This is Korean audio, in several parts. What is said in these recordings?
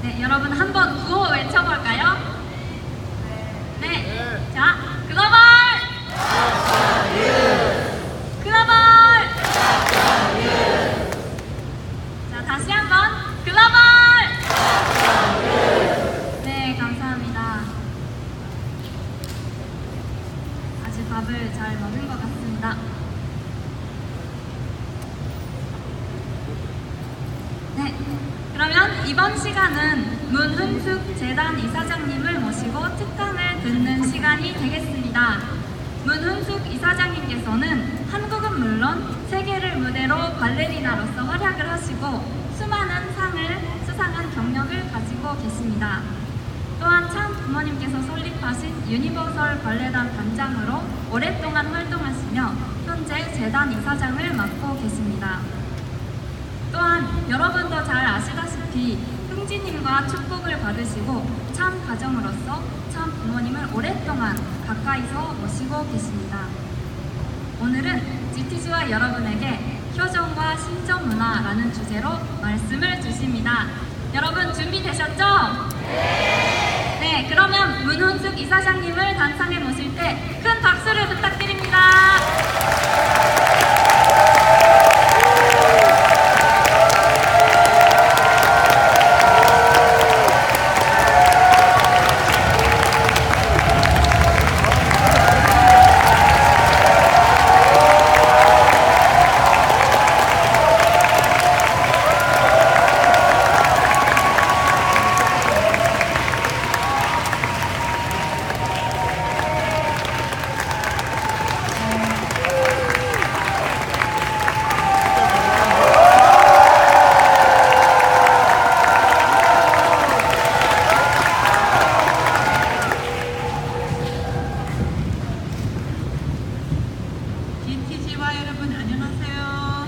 네, 여러분 한번 구호 외쳐볼까요? 네. 자, 글로벌! 글로벌! 자, 다시 한번 글로벌! 네, 감사합니다. 아주 밥을 잘 먹은 것 같습니다. 네, 그러면 이번 시간은 문흥숙 재단 이사장님을 모시고 특강을 듣는 시간이 되겠습니다. 문흥숙 이사장님께서는 한국은 물론 세계를 무대로 발레리나로서 활약을 하시고 수많은 상을 수상한 경력을 가지고 계십니다. 또한 참 부모님께서 설립하신 유니버설 발레단 단장으로 오랫동안 활동하시며 현재 재단 이사장을 맡고 계십니다. 또한 여러분도 잘 아시다시피 흥지님과 축복을 받으시고 참 가정으로서 참 부모님을 오랫동안 가까이서 모시고 계십니다. 오늘은 GTG와 여러분에게 효정과 신정문화라는 주제로 말씀을 주십니다. 여러분 준비되셨죠? 네, 그러면 문훈숙 이사장님을 단상에 모실 때 큰 박수를 부탁드립니다. GTG와 여러분 안녕하세요.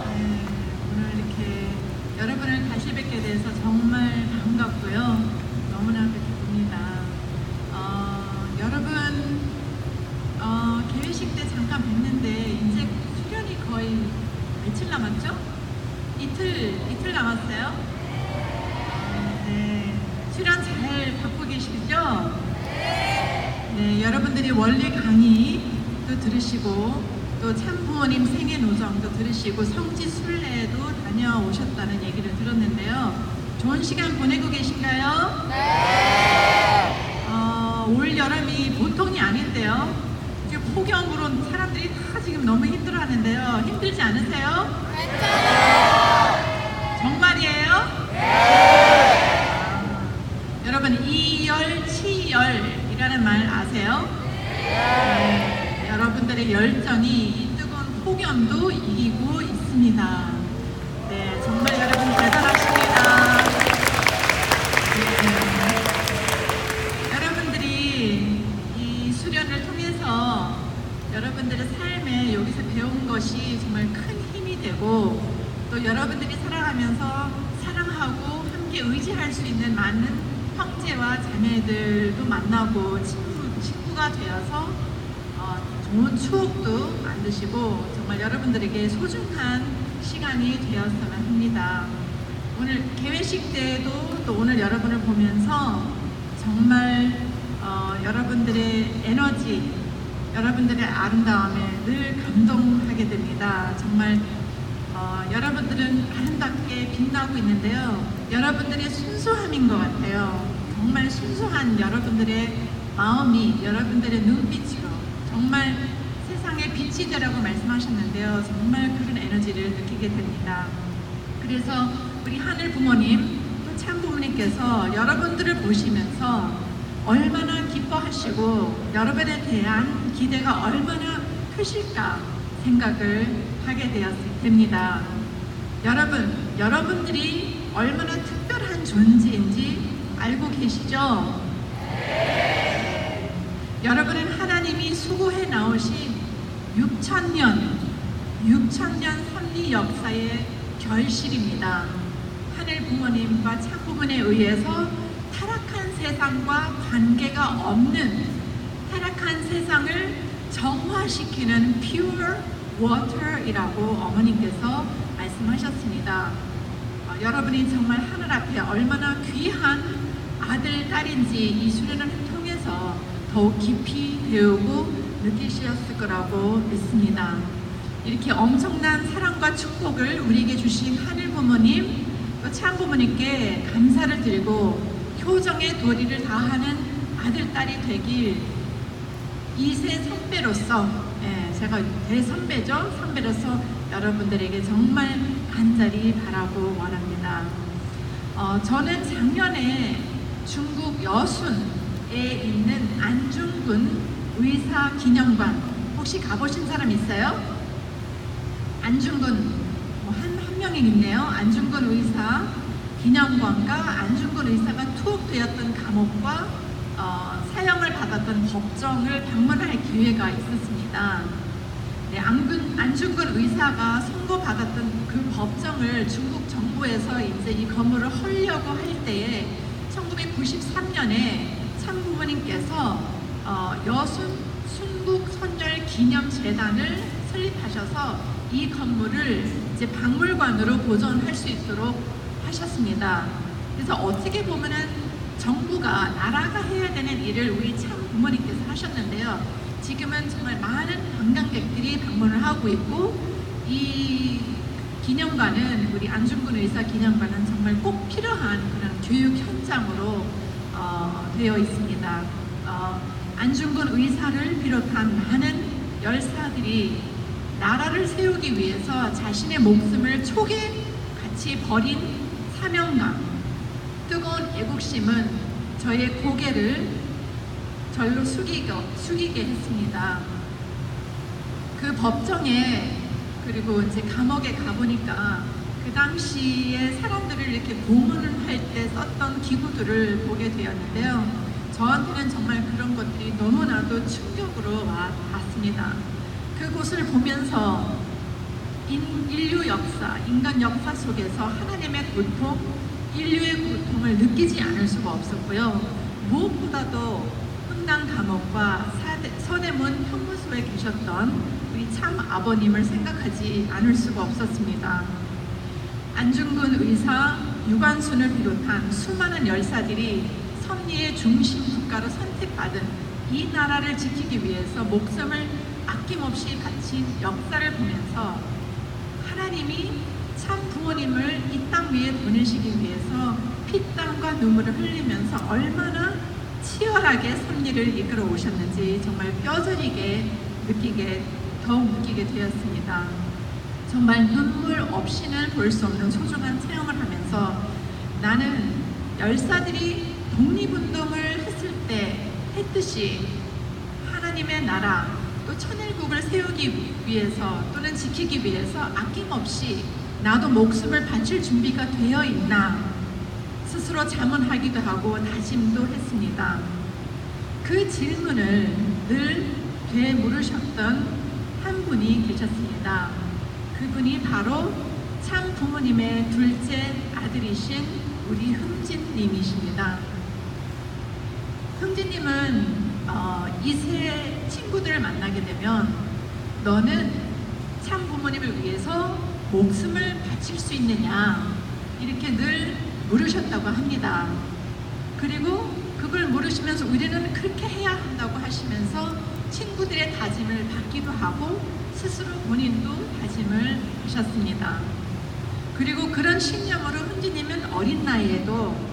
네, 오늘 이렇게 여러분을 다시 뵙게 돼서 정말 반갑고요. 너무나 기쁩니다. 여러분 개회식 때 잠깐 뵀는데 이제 수련이 거의 며칠 남았죠? 이틀 남았어요. 네, 수련 잘 받고 계시죠? 네, 여러분들이 원래 강의도 들으시고 또 참부모님 생애 노정도 들으시고 성지 순례도 다녀오셨다는 얘기를 들었는데요. 좋은 시간 보내고 계신가요? 네. 올 여름이 보통이 아닌데요. 지금 폭염으로 사람들이 다 지금 너무 힘들어하는데요. 힘들지 않으세요? 정말이에요? 여러분 2열, 치열이라는 말 아세요? 네, 여러분들의 열정이 이 뜨거운 폭염도 이기고 있습니다. 네, 정말 여러분 대단하십니다. 네, 여러분들이 이 수련을 통해서 여러분들의 삶에 여기서 배운 것이 정말 큰 힘이 되고 또 여러분들이 살아가면서 사랑하고 함께 의지할 수 있는 많은 형제와 자매들도 만나고 친구가 되어서 좋은 추억도 만드시고 정말 여러분들에게 소중한 시간이 되었으면 합니다. 오늘 개회식 때에도 또 오늘 여러분을 보면서 정말 여러분들의 에너지, 여러분들의 아름다움에 늘 감동하게 됩니다. 정말 여러분들은 아름답게 빛나고 있는데요. 여러분들의 순수함인 것 같아요. 정말 순수한 여러분들의 마음이 여러분들의 눈빛으로 정말 세상의 빛이 되라고 말씀하셨는데요. 정말 그런 에너지를 느끼게 됩니다. 그래서 우리 하늘 부모님, 또 참 부모님께서 여러분들을 보시면서 얼마나 기뻐하시고 여러분에 대한 기대가 얼마나 크실까 생각을 하게 됩니다. 여러분들이 얼마나 특별한 존재인지 알고 계시죠? 여러분은 하나님이 수고해 나오신 6,000년 섭리 역사의 결실입니다. 하늘 부모님과 참 부모에 의해서 타락한 세상과 관계가 없는 타락한 세상을 정화시키는 pure water이라고 어머님께서 말씀하셨습니다. 여러분이 정말 하늘 앞에 얼마나 귀한 아들, 딸인지 이 수련을 통해서 더욱 깊이 배우고 느끼셨을 거라고 믿습니다. 이렇게 엄청난 사랑과 축복을 우리에게 주신 하늘 부모님, 또 참 부모님께 감사를 드리고 효정의 도리를 다하는 아들, 딸이 되길 2세 선배로서, 제가 대선배죠. 선배로서 여러분들에게 정말 간절히 바라고 원합니다. 저는 작년에 중국 여순에 있는 안중근 의사 기념관 혹시 가보신 사람 있어요? 안중근 한 명이 있네요. 안중근 의사 기념관과 안중근 의사가 투옥되었던 감옥과 사형을 받았던 법정을 방문할 기회가 있었습니다. 네, 안중근 의사가 선고받았던 그 법정을 중국 정부에서 이제 이 건물을 헐려고 할 때에 1993년에 참 부모님께서 여순 순국 선열 기념 재단을 설립하셔서 이 건물을 이제 박물관으로 보존할 수 있도록 하셨습니다. 그래서 어떻게 보면은 정부가 나라가 해야 되는 일을 우리 참 부모님께서 하셨는데요. 지금은 정말 많은 관광객들이 방문을 하고 있고 이 기념관은 우리 안중근 의사 기념관은 정말 꼭 필요한 그런 교육 현장으로 되어 있습니다. 안중근 의사를 비롯한 많은 열사들이 나라를 세우기 위해서 자신의 목숨을 촉에 같이 버린 사명감, 뜨거운 애국심은 저의 고개를 절로 숙이게 했습니다. 그 법정에 그리고 이제 감옥에 가보니까 그 당시에 사람들을 이렇게 고문을 할 때 썼던 기구들을 보게 되었는데요. 저한테는 정말 그런 것들이 너무나도 충격으로 왔습니다. 그곳을 보면서 인류 역사, 인간 역사 속에서 하나님의 고통, 인류의 고통을 느끼지 않을 수가 없었고요. 무엇보다도 흥당 감옥과 서대문 형무소에 계셨던 우리 참 아버님을 생각하지 않을 수가 없었습니다. 안중근 의사, 유관순을 비롯한 수많은 열사들이 섭리의 중심 국가로 선택받은 이 나라를 지키기 위해서 목숨을 아낌없이 바친 역사를 보면서 하나님이 참 부모님을 이 땅 위에 보내시기 위해서 피땀과 눈물을 흘리면서 얼마나 치열하게 섭리를 이끌어 오셨는지 정말 뼈저리게 더욱 느끼게 되었습니다. 정말 눈물 없이는 볼 수 없는 소중한 체험을 하면서 나는 열사들이 독립운동을 했을 때 했듯이 하나님의 나라 또 천일국을 세우기 위해서 또는 지키기 위해서 아낌없이 나도 목숨을 바칠 준비가 되어 있나 스스로 자문하기도 하고 다짐도 했습니다. 그 질문을 늘 되물으셨던 한 분이 계셨습니다. 그분이 바로 참 부모님의 둘째 아들이신 우리 흥진님이십니다. 흥진님은 이세 친구들을 만나게 되면 너는 참 부모님을 위해서 목숨을 바칠 수 있느냐 이렇게 늘 물으셨다고 합니다. 그리고 그걸 물으시면서 우리는 그렇게 해야 한다고 하시면서 친구들의 다짐을 받기도 하고 스스로 본인도 다짐을 하셨습니다. 그리고 그런 신념으로 흥진님은 어린 나이에도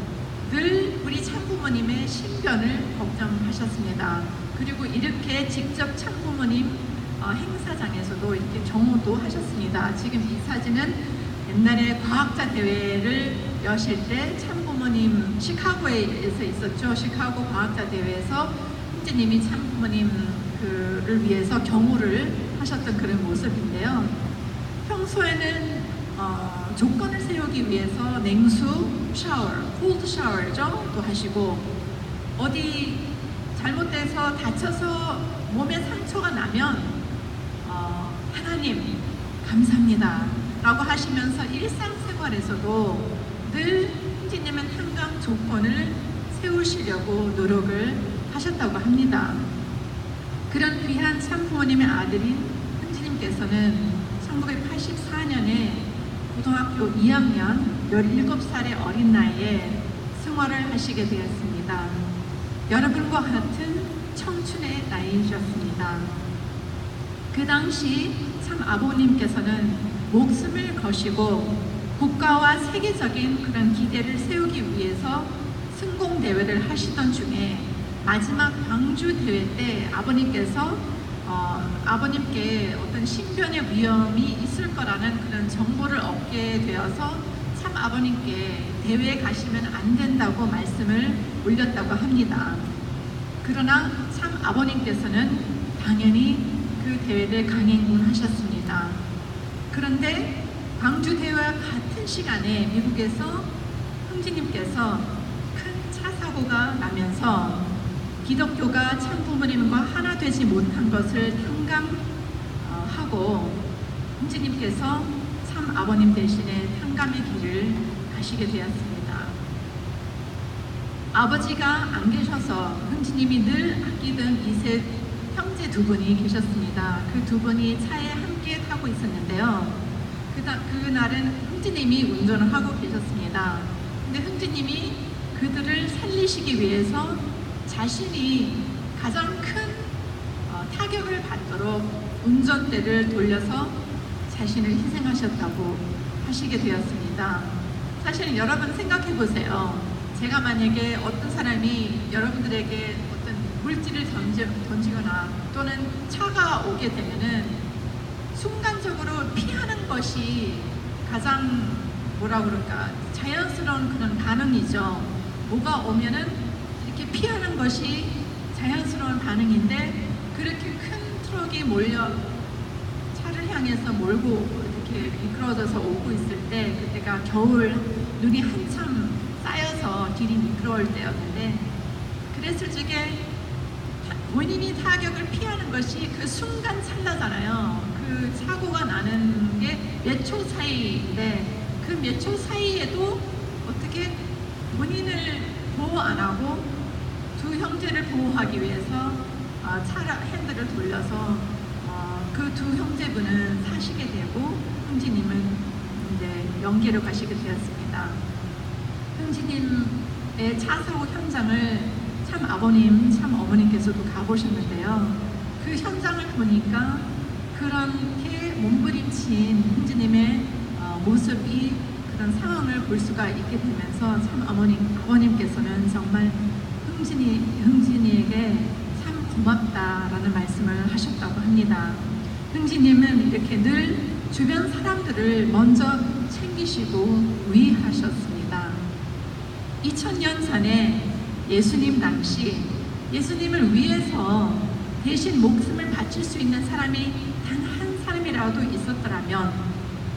늘 우리 참부모님의 신변을 걱정하셨습니다. 그리고 이렇게 직접 참부모님 행사장에서도 이렇게 경호도 하셨습니다. 지금 이 사진은 옛날에 과학자 대회를 여실 때 참부모님 시카고에서 있었죠. 시카고 과학자 대회에서 흥진님이 참부모님을 위해서 경호를 하셨던 그런 모습인데요. 평소에는 조건을 세우기 위해서 냉수 샤워, 콜드 샤워죠 또 하시고 어디 잘못돼서 다쳐서 몸에 상처가 나면 하나님 감사합니다 라고 하시면서 일상생활에서도 늘 흥진님은 항상 조건을 세우시려고 노력을 하셨다고 합니다. 그런 귀한 참부모님의 아들인 흥진님께서는 1984년에 고등학교 2학년 17살의 어린 나이에 승화를 하시게 되었습니다. 여러분과 같은 청춘의 나이이셨습니다. 그 당시 참 아버님께서는 목숨을 거시고 국가와 세계적인 그런 기대를 세우기 위해서 승공대회를 하시던 중에 마지막 광주 대회 때 아버님께 어떤 신변의 위험이 있을 거라는 그런 정보를 얻게 되어서 참 아버님께 대회에 가시면 안 된다고 말씀을 올렸다고 합니다. 그러나 참 아버님께서는 당연히 그 대회를 강행군하셨습니다. 그런데 광주 대회와 같은 시간에 미국에서 형제님께서 큰 차 사고가 나면서 기독교가 참 부모님과 하나 되지 못한 것을 탕감하고 형제님께서 참 아버님 대신에 탕감의 길을 가시게 되었습니다. 아버지가 안 계셔서 형제님이 늘 아끼던 이세 형제 두 분이 계셨습니다. 그 두 분이 차에 함께 타고 있었는데요. 그날은 형제님이 운전을 하고 계셨습니다. 근데 형제님이 그들을 살리시기 위해서 자신이 가장 큰 타격을 받도록 운전대를 돌려서 자신을 희생하셨다고 하시게 되었습니다. 사실 여러분 생각해 보세요. 제가 만약에 어떤 사람이 여러분들에게 어떤 물질을 던지거나 또는 차가 오게 되면은 순간적으로 피하는 것이 가장 자연스러운 그런 반응이죠. 뭐가 오면은 이렇게 피하는 것이 자연스러운 반응인데 그렇게 큰 트럭이 차를 향해서 몰고 이렇게 미끄러져서 오고 있을 때 그때가 겨울 눈이 한참 쌓여서 길이 미끄러울 때였는데 그랬을 적에 본인이 타격을 피하는 것이 그 순간 찰나잖아요. 그 사고가 나는 게 몇 초 사이인데 그 몇 초 사이에도 어떻게 본인을 보호 안 하고 두 형제를 보호하기 위해서 핸들을 돌려서 그 두 형제분은 사시게 되고 형제님은 이제 영계로 가시게 되었습니다. 형제님의 차 사고 현장을 참 아버님, 참 어머니께서도 가보셨는데요. 그 현장을 보니까 그렇게 몸부림친 형제님의 모습이 그런 상황을 볼 수가 있게 되면서 참 아버님께서는 정말 흥진이에게 참 고맙다라는 말씀을 하셨다고 합니다. 흥진님은 이렇게 늘 주변 사람들을 먼저 챙기시고 위하셨습니다. 2000년 전에 예수님 당시 예수님을 위해서 대신 목숨을 바칠 수 있는 사람이 단 한 사람이라도 있었더라면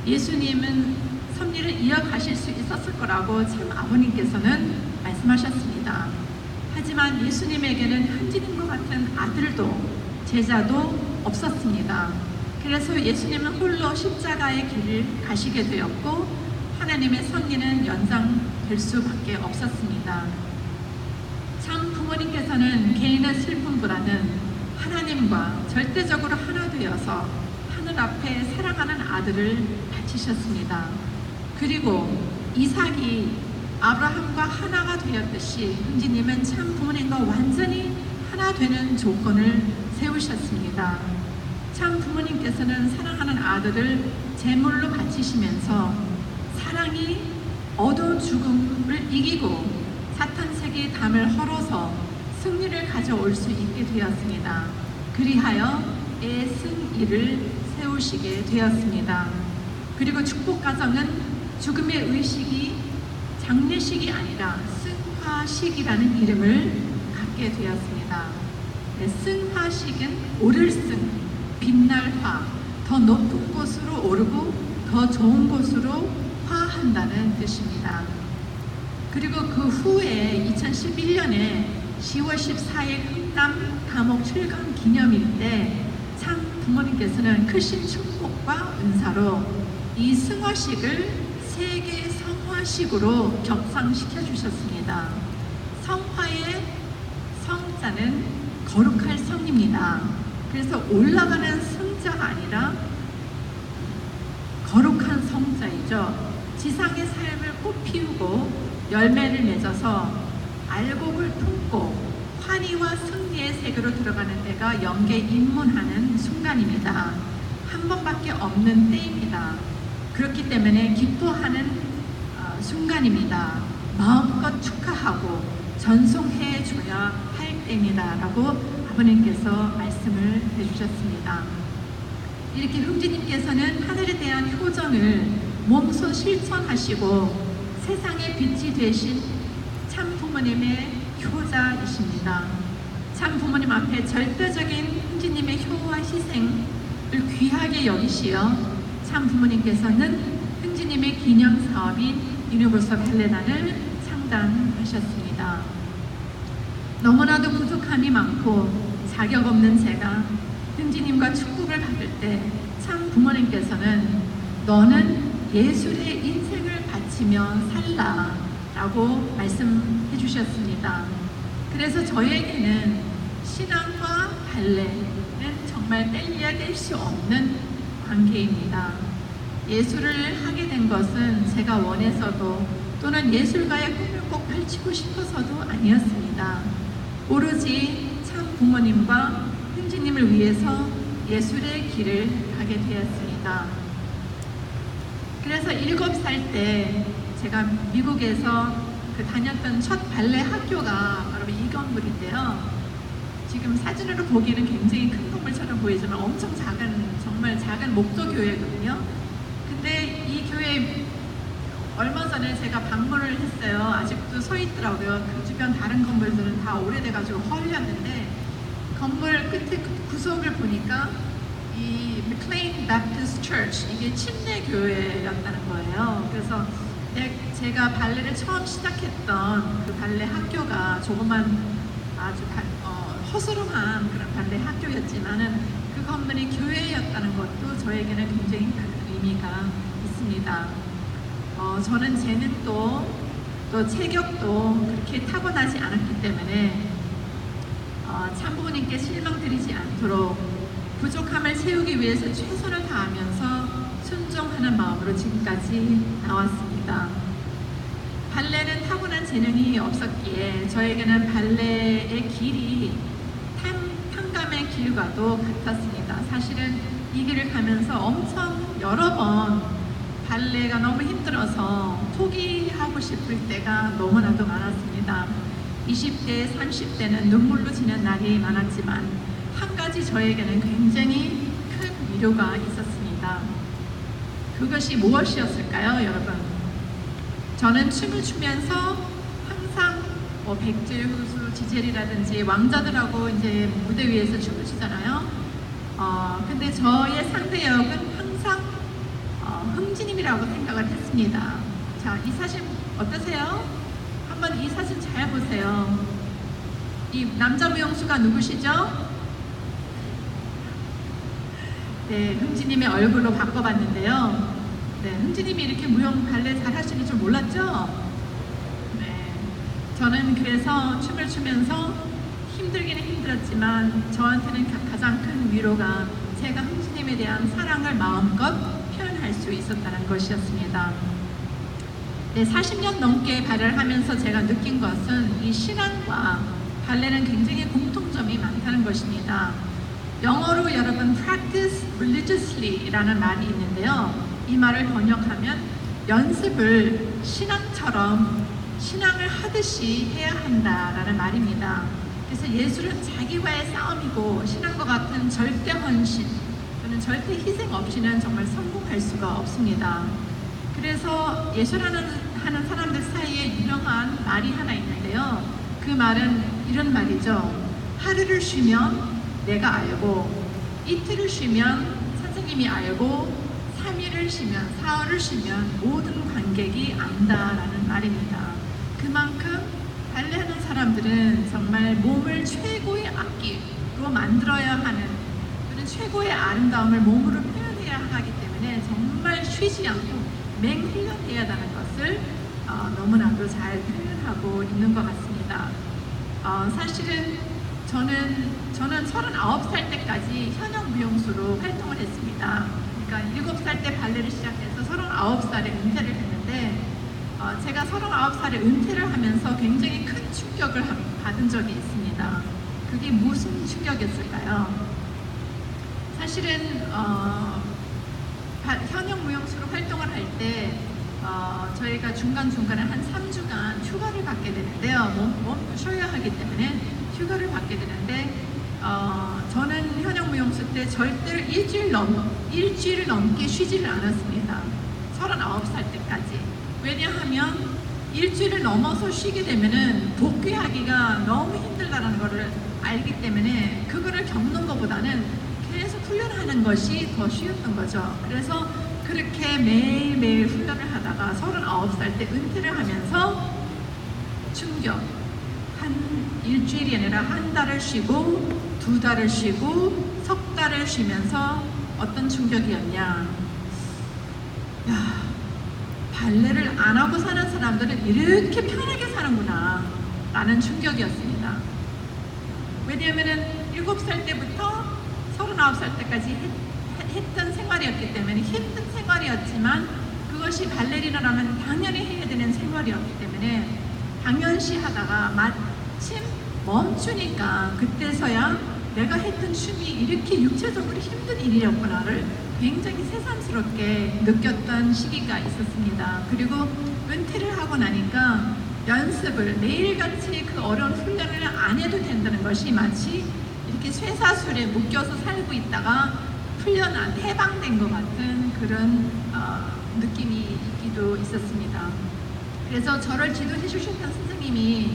예수님은 섭리를 이어가실 수 있었을 거라고 참 아버님께서는 말씀하셨습니다. 하지만 예수님에게는 현진님과 같은 아들도 제자도 없었습니다. 그래서 예수님은 홀로 십자가의 길을 가시게 되었고 하나님의 섭리는 연장될 수밖에 없었습니다. 참 부모님께서는 개인의 슬픔보다는 하나님과 절대적으로 하나 되어서 하늘 앞에 사랑하는 아들을 바치셨습니다. 그리고 이삭이 아브라함과 하나가 되었듯이 흥진님은 참 부모님과 완전히 하나 되는 조건을 세우셨습니다. 참 부모님께서는 사랑하는 아들을 제물로 바치시면서 사랑이 어두운 죽음을 이기고 사탄 세계의 담을 헐어서 승리를 가져올 수 있게 되었습니다. 그리하여 애승일을 세우시게 되었습니다. 그리고 축복 가정은 죽음의 의식이 장례식이 아니라 승화식이라는 이름을 갖게 되었습니다. 승화식은 오를 승, 빛날 화, 더 높은 곳으로 오르고 더 좋은 곳으로 화한다는 뜻입니다. 그리고 그 후에 2011년에 10월 14일 흑담 감옥 출감 기념일 때 참 부모님께서는 크신 축복과 은사로 이 승화식을 세계 성화식으로 격상시켜 주셨습니다. 성화의 성자는 거룩할 성입니다. 그래서 올라가는 승자가 아니라 거룩한 성 동자이죠. 지상의 삶을 꽃피우고 열매를 맺어서 알곡을 품고 환희와 승리의 세계로 들어가는 때가 영계 입문하는 순간입니다. 한 번밖에 없는 때입니다. 그렇기 때문에 기뻐하는 순간입니다. 마음껏 축하하고 전송해 줘야 할 때입니다. 라고 아버님께서 말씀을 해주셨습니다. 이렇게 흥지님께서는 하늘에 대한 효정을 몸소 실천하시고 세상의 빛이 되신 참 부모님의 효자이십니다. 참 부모님 앞에 절대적인 흥지님의 효와 희생을 귀하게 여기시어 참 부모님께서는 흥지님의 기념 사업인 유니버설 발레단을 창단하셨습니다. 너무나도 부족함이 많고 자격 없는 제가 흥지님과 축복을 받을 때 참 부모님께서는 너는 예술의 인생을 바치며 살라 라고 말씀해 주셨습니다. 그래서 저에게는 신앙과 발레는 정말 뗄래야 뗄 수 없는 관계입니다. 예술을 하게 된 것은 제가 원해서도 또는 예술가의 꿈을 꼭 펼치고 싶어서도 아니었습니다. 오로지 참 부모님과 흥지님을 위해서 예술의 길을 가게 되었습니다. 그래서 7살 때 제가 미국에서 다녔던 첫 발레 학교가 바로 이 건물인데요. 지금 사진으로 보기에는 굉장히 큰 건물처럼 보이지만 엄청 작은, 정말 작은 목조 교회거든요. 근데 이 교회 얼마 전에 제가 방문을 했어요. 아직도 서 있더라고요. 그 주변 다른 건물들은 다 오래돼가지고 헐렸는데 건물 끝에 구석을 보니까 이 McLean Baptist Church, 이게 침례 교회였다는 거예요. 그래서 제가 발레를 처음 시작했던 그 발레 학교가 조그만 아주 허스름한 그런 발레 학교였지만은 그 건물이 교회였다는 것도 저에게는 굉장히 큰 의미가 있습니다. 저는 재능도 또 체격도 그렇게 타고나지 않았기 때문에 참부모님께 실망드리지 않도록 부족함을 채우기 위해서 최선을 다하면서 순종하는 마음으로 지금까지 나왔습니다. 발레는 타고난 재능이 없었기에 저에게는 발레의 길이 탕감의 길과도 같았습니다. 사실은 이 길을 가면서 엄청 여러 번 발레가 너무 힘들어서 포기하고 싶을 때가 너무나도 많았습니다. 20대, 30대는 눈물로 지는 날이 많았지만 한 가지 저에게는 굉장히 큰 위로가 있었습니다. 그것이 무엇이었을까요, 여러분? 저는 춤을 추면서 항상 백지우수, 지젤이라든지 왕자들하고 이제 무대 위에서 춤을 추잖아요. 근데 저의 상대 역은 항상 흥지님이라고 생각을 했습니다. 자, 이 사진 어떠세요? 한번 이 사진 잘 보세요. 이 남자 무용수가 누구시죠? 네, 흥지님의 얼굴로 바꿔봤는데요. 네, 흥지님이 이렇게 무용 발레 잘 하시는 줄 몰랐죠? 네, 저는 그래서 춤을 추면서 힘들기는 힘들었지만 저한테는 가장 큰 위로가 제가 흥지님에 대한 사랑을 마음껏 표현할 수 있었다는 것이었습니다. 네, 40년 넘게 발레를 하면서 제가 느낀 것은 이 신앙과 발레는 굉장히 공통점이 많다는 것입니다. 영어로 여러분 practice religiously 라는 말이 있는데요. 이 말을 번역하면 연습을 신앙처럼 신앙을 하듯이 해야 한다라는 말입니다. 그래서 예술은 자기와의 싸움이고 신앙과 같은 절대 헌신 또는 절대 희생 없이는 정말 성공할 수가 없습니다. 그래서 예술하는 사람들 사이에 유명한 말이 하나 있는데요. 그 말은 이런 말이죠. 하루를 쉬면 내가 알고, 이틀을 쉬면 선생님이 알고, 3일을 쉬면, 4일을 쉬면 모든 관객이 안다라는 말입니다. 그만큼 발레하는 사람들은 정말 몸을 최고의 악기로 만들어야 하는, 또는 최고의 아름다움을 몸으로 표현해야 하기 때문에 정말 쉬지 않고 맹훈련해야 하는 것을 너무나도 잘 표현하고 있는 것 같습니다. 사실은 저는 39살 때까지 현역 미용수로 활동을 했습니다. 그러니까 7살 때 발레를 시작해서 39살에 은퇴를 했는데 제가 39살에 은퇴를 하면서 굉장히 큰 충격을 받은 적이 있습니다. 그게 무슨 충격이었을까요? 사실은 현역 무용수로 활동을 할 때 저희가 중간중간에 한 3주간 휴가를 받게 되는데요. 몸도 쉬어야 하기 때문에 휴가를 받게 되는데 저는 현역 무용수 때 절대로 일주일을 넘게 쉬지를 않았습니다. 39살 때까지. 왜냐하면 일주일을 넘어서 쉬게 되면은 복귀하기가 너무 힘들다는 것을 알기 때문에 그거를 겪는 것보다는 계속 훈련하는 것이 더 쉬웠던 거죠. 그래서 그렇게 매일매일 훈련을 하다가 39살 때 은퇴를 하면서 충격. 한 일주일이 아니라 한 달을 쉬고 2달을 쉬고 석 달을 쉬면서 어떤 충격이었냐. 야, 발레를 안 하고 사는 사람들은 이렇게 편하게 사는구나 라는 충격이었습니다. 왜냐하면 7살 때부터 39살 때까지 했던 생활이었기 때문에 힘든 생활이었지만 그것이 발레리나라면 당연히 해야 되는 생활이었기 때문에 당연시 하다가 마침 멈추니까 그때서야 내가 했던 춤이 이렇게 육체적으로 힘든 일이었구나를 굉장히 새삼스럽게 느꼈던 시기가 있었습니다. 그리고 은퇴를 하고 나니까 연습을 매일같이 그 어려운 훈련을 안 해도 된다는 것이 마치 이렇게 쇠사슬에 묶여서 살고 있다가 풀려난 해방된 것 같은 그런 느낌이 있기도 있었습니다. 그래서 저를 지도해 주셨던 선생님이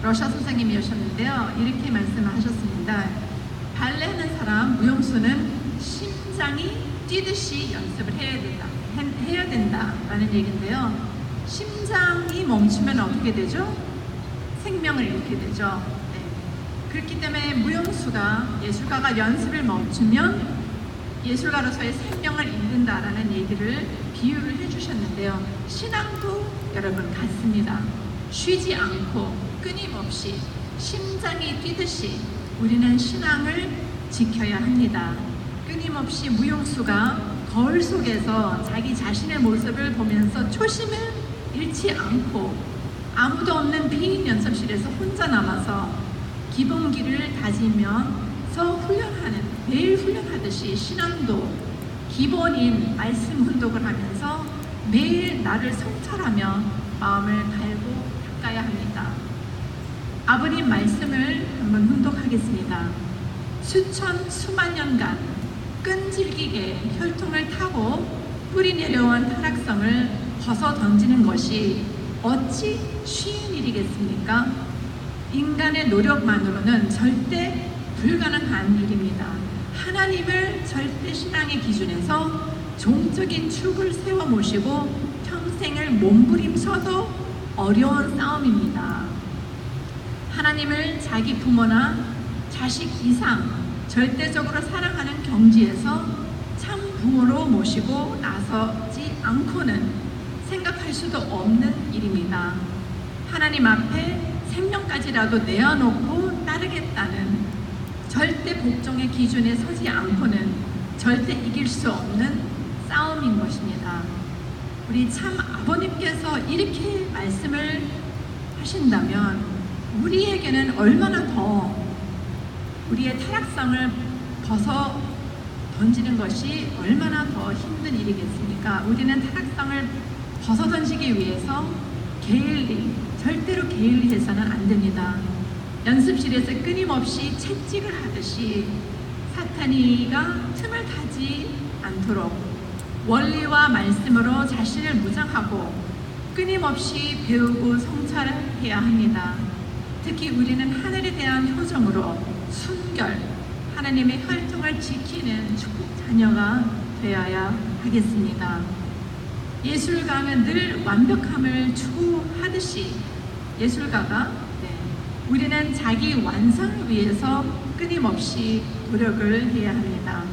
러시아 선생님이셨는데요. 이렇게 말씀을 하셨습니다. 발레하는 사람, 무용수는 심장이 뛰듯이 연습을 해야 된다라는 얘기인데요. 심장이 멈추면 어떻게 되죠? 생명을 잃게 되죠. 네. 그렇기 때문에 무용수가, 예술가가 연습을 멈추면 예술가로서의 생명을 잃는다라는 얘기를 비유를 해주셨는데요. 신앙도 여러분 같습니다. 쉬지 않고 끊임없이 심장이 뛰듯이 우리는 신앙을 지켜야 합니다. 끊임없이 무용수가 거울 속에서 자기 자신의 모습을 보면서 초심을 잃지 않고 아무도 없는 빈 연습실에서 혼자 남아서 기본기를 다지면서 훈련하는, 매일 훈련하듯이 신앙도 기본인 말씀 훈독을 하면서 매일 나를 성찰하며 마음을 갈고 닦아야 합니다. 아버님 말씀을 한번 훈독하겠습니다. 수만 년간 끈질기게 혈통을 타고 뿌리 내려온 타락성을 벗어 던지는 것이 어찌 쉬운 일이겠습니까? 인간의 노력만으로는 절대 불가능한 일입니다. 하나님을 절대 신앙의 기준에서 종적인 축을 세워 모시고 평생을 몸부림쳐도 어려운 싸움입니다. 하나님을 자기 부모나 자식 이상 절대적으로 사랑하는 경지에서 참 부모로 모시고 나서지 않고는 생각할 수도 없는 일입니다. 하나님 앞에 생명까지라도 내어놓고 따르겠다는 절대 복종의 기준에 서지 않고는 절대 이길 수 없는 싸움인 것입니다. 우리 참 아버님께서 이렇게 말씀을 하신다면 우리에게는 얼마나 더 우리의 타락성을 벗어 던지는 것이 얼마나 더 힘든 일이겠습니까? 우리는 타락성을 벗어 던지기 위해서 절대로 게을리해서는 안 됩니다. 연습실에서 끊임없이 채찍을 하듯이 사탄이가 틈을 타지 않도록 원리와 말씀으로 자신을 무장하고 끊임없이 배우고 성찰해야 합니다. 특히 우리는 하늘에 대한 표정으로 순결, 하나님의 혈통을 지키는 축복 자녀가 되어야 하겠습니다. 예술가는 늘 완벽함을 추구하듯이 예술가가 우리는 자기 완성을 위해서 끊임없이 노력을 해야 합니다.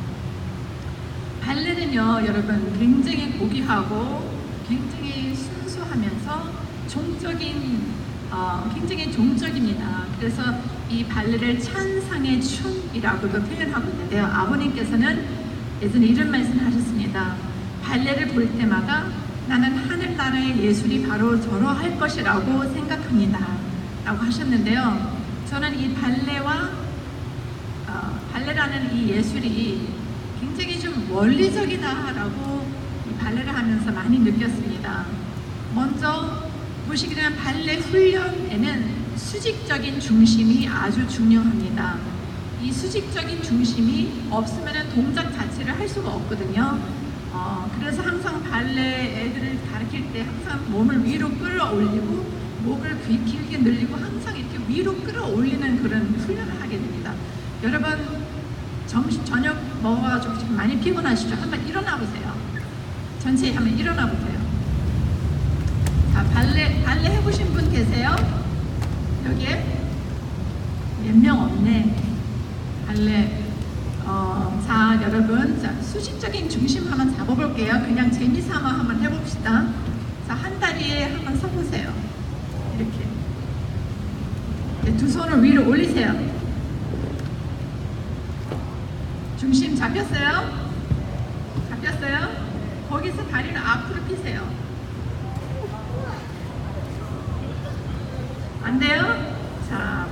발레는요, 여러분 굉장히 고귀하고 굉장히 순수하면서 굉장히 종적입니다. 그래서 이 발레를 찬상의 춤이라고도 표현하고 있는데요. 아버님께서는 예전에 이런 말씀을 하셨습니다. 발레를 볼 때마다 나는 하늘나라의 예술이 바로 저러할 것이라고 생각합니다. 라고 하셨는데요. 저는 이 발레라는 이 예술이 굉장히 좀 원리적이다라고 이 발레를 하면서 많이 느꼈습니다. 먼저 보시게 되면 발레 훈련에는 수직적인 중심이 아주 중요합니다. 이 수직적인 중심이 없으면 동작 자체를 할 수가 없거든요. 그래서 항상 발레 애들을 가르칠 때 항상 몸을 위로 끌어올리고 목을 길게 늘리고 항상 이렇게 위로 끌어올리는 그런 훈련을 하게 됩니다. 여러분 저녁 먹어가지고 지금 많이 피곤하시죠? 한번 일어나 보세요. 전체 한번 일어나 보세요. 자, 발레 해보신 분 계세요? 여기에? 몇 명 없네. 발레. 자, 여러분. 자, 수직적인 중심 한번 잡아볼게요. 그냥 재미삼아 한번 해봅시다. 자, 한 다리에 한번 서보세요. 이렇게. 네, 두 손을 위로 올리세요. 중심 잡혔어요? 잡혔어요? 거기서 다리를 앞으로 피세요. 안 돼요? 자,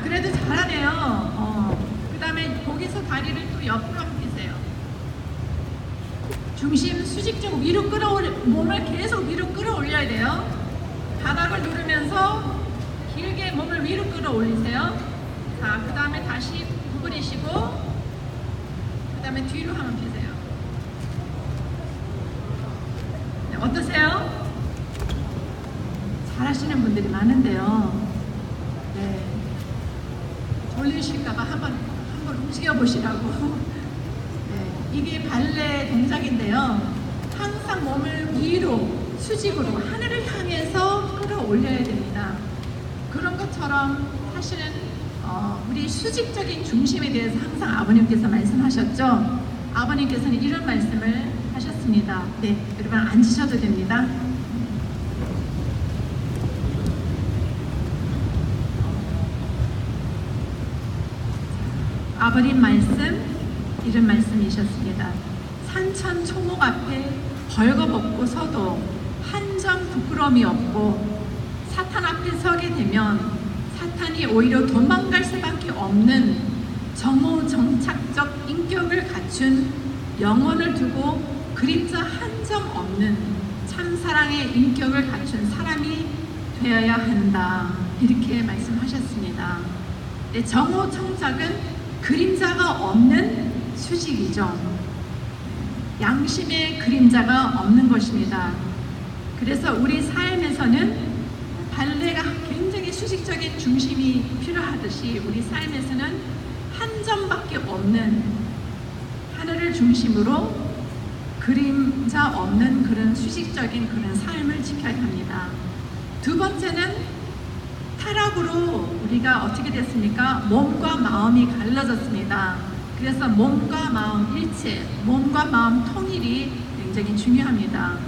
그래도 잘하네요. 그 다음에 거기서 다리를 또 옆으로 한번 피세요. 중심 수직적으로 위로 몸을 계속 위로 끌어올려야 돼요. 바닥을 누르면서 길게 몸을 위로 끌어올리세요. 자, 그 다음에 다시 구부리시고, 그 다음에 뒤로 한번 피세요. 네, 어떠세요? 잘하시는 분들이 많은데요. 네. 졸리실까봐 한번 움직여 보시라고. 네. 이게 발레 동작인데요. 항상 몸을 위로, 수직으로, 하늘을 향해서 끌어올려야 됩니다. 그런 것처럼 사실은 우리 수직적인 중심에 대해서 항상 아버님께서 말씀하셨죠. 아버님께서는 이런 말씀을 하셨습니다. 네, 여러분 앉으셔도 됩니다. 아버님 말씀, 이런 말씀이셨습니다. 산천초목 앞에 벌거벗고 서도 한 점 부끄러움이 없고 사탄 앞에 서게 되면 사탄이 오히려 도망갈 수밖에 없는 정오정착적 인격을 갖춘 영혼을 두고 그림자 한 점 없는 참사랑의 인격을 갖춘 사람이 되어야 한다. 이렇게 말씀하셨습니다. 네, 정오정착은 그림자가 없는 수직이죠. 양심의 그림자가 없는 것입니다. 그래서 우리 삶에서는 발레가 굉장히 수직적인 중심이 필요하듯이 우리 삶에서는 한 점밖에 없는 하늘을 중심으로 그림자 없는 그런 수직적인 그런 삶을 지켜야 합니다. 두 번째는 타락으로 우리가 어떻게 됐습니까? 몸과 마음이 갈라졌습니다. 그래서 몸과 마음 일체, 몸과 마음 통일이 굉장히 중요합니다.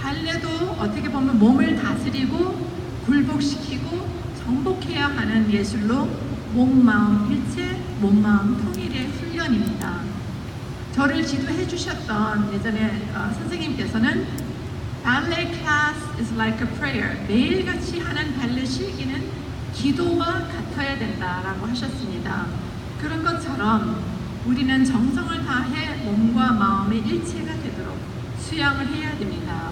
발레도 어떻게 보면 몸을 다스리고 굴복시키고 정복해야 하는 예술로 몸, 마음 일체, 몸, 마음 통일의 훈련입니다. 저를 지도해 주셨던 예전에 선생님께서는 발레 class is like a prayer. 매일같이 하는 발레 실기는 기도와 같아야 된다라고 하셨습니다. 그런 것처럼 우리는 정성을 다해 몸과 마음의 일체가 되도록 수양을 해야 됩니다.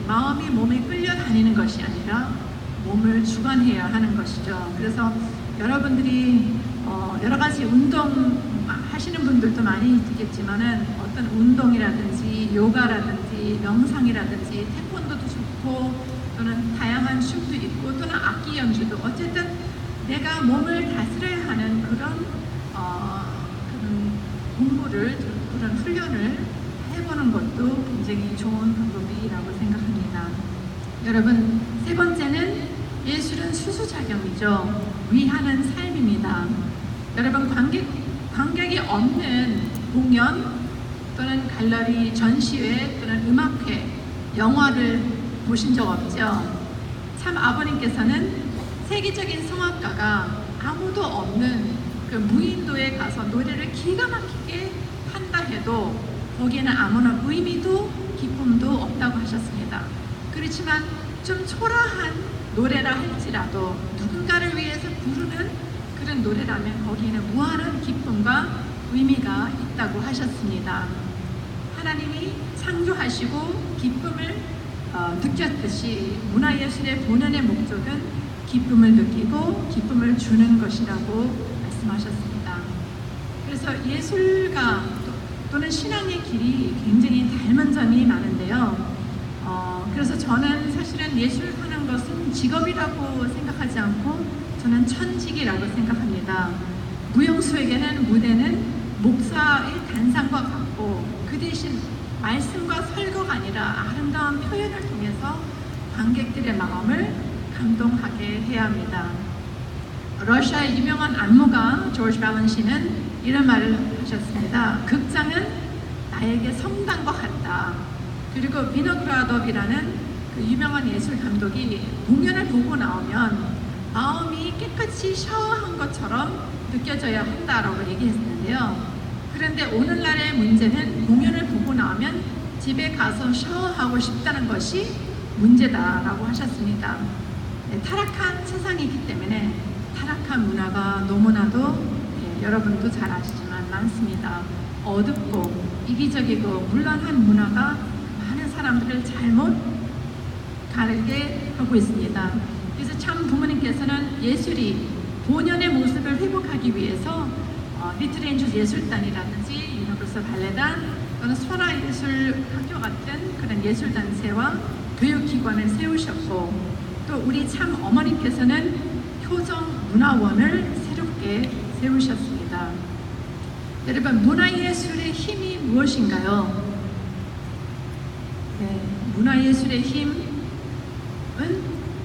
마음이 몸에 끌려다니는 것이 아니라 몸을 주관해야 하는 것이죠. 그래서 여러분들이 여러 가지 운동 하시는 분들도 많이 있겠지만은 어떤 운동이라든지 요가라든지 명상이라든지 태권도도 좋고 또는 다양한 춤도 있고 또는 악기 연주도 어쨌든 내가 몸을 다스려야 하는 그런 공부를 그런 훈련을 해보는 것도 굉장히 좋은 방법이라고 생각합니다. 여러분 세 번째는 예술은 수수작용이죠. 위하는 삶입니다. 여러분 관객이 없는 공연 또는 갈러리 전시회 또는 음악회 영화를 보신 적 없죠? 참 아버님께서는 세계적인 성악가가 아무도 없는 그 무인도에 가서 노래를 기가 막히게 한다 해도 거기에는 아무런 의미도 기쁨도 없다고 하셨습니다. 그렇지만 좀 초라한 노래라 할지라도 누군가를 위해서 부르는 그런 노래라면 거기에는 무한한 기쁨과 의미가 있다고 하셨습니다. 하나님이 창조하시고 기쁨을 느꼈듯이 문화예술의 본연의 목적은 기쁨을 느끼고 기쁨을 주는 것이라고 말씀하셨습니다. 그래서 예술가 또는 신앙의 길이 굉장히 닮은 점이 많은데요. 그래서 저는 사실은 예술하는 것은 직업이라고 생각하지 않고 저는 천직이라고 생각합니다. 무용수에게는 무대는 목사의 단상과 같고 그 대신 말씀과 설교가 아니라 아름다운 표현을 통해서 관객들의 마음을 감동하게 해야 합니다. 러시아의 유명한 안무가 조지 발렌시는 이런 말을 하셨습니다. 극장은 나에게 성당과 같다. 그리고 비노그라도비라는 그 유명한 예술 감독이 공연을 보고 나오면 마음이 깨끗이 샤워한 것처럼 느껴져야 한다라고 얘기했는데요. 그런데 오늘날의 문제는 공연을 보고 나오면 집에 가서 샤워하고 싶다는 것이 문제다라고 하셨습니다. 네, 타락한 세상이기 때문에 타락한 문화가 너무나도 여러분도 잘 아시지만 많습니다. 어둡고 이기적이고 물란한 문화가 많은 사람들을 잘못 가르게 하고 있습니다. 그래서 참 부모님께서는 예술이 본연의 모습을 회복하기 위해서 리틀 예술단이라든지 유니버설 발레단 또는 설화예술학교 같은 그런 예술단체와 교육기관을 세우셨고 또 우리 참 어머니께서는 효정문화원을 새롭게 세우셨습니다. 여러분, 문화예술의 힘이 무엇인가요? 네, 문화예술의 힘은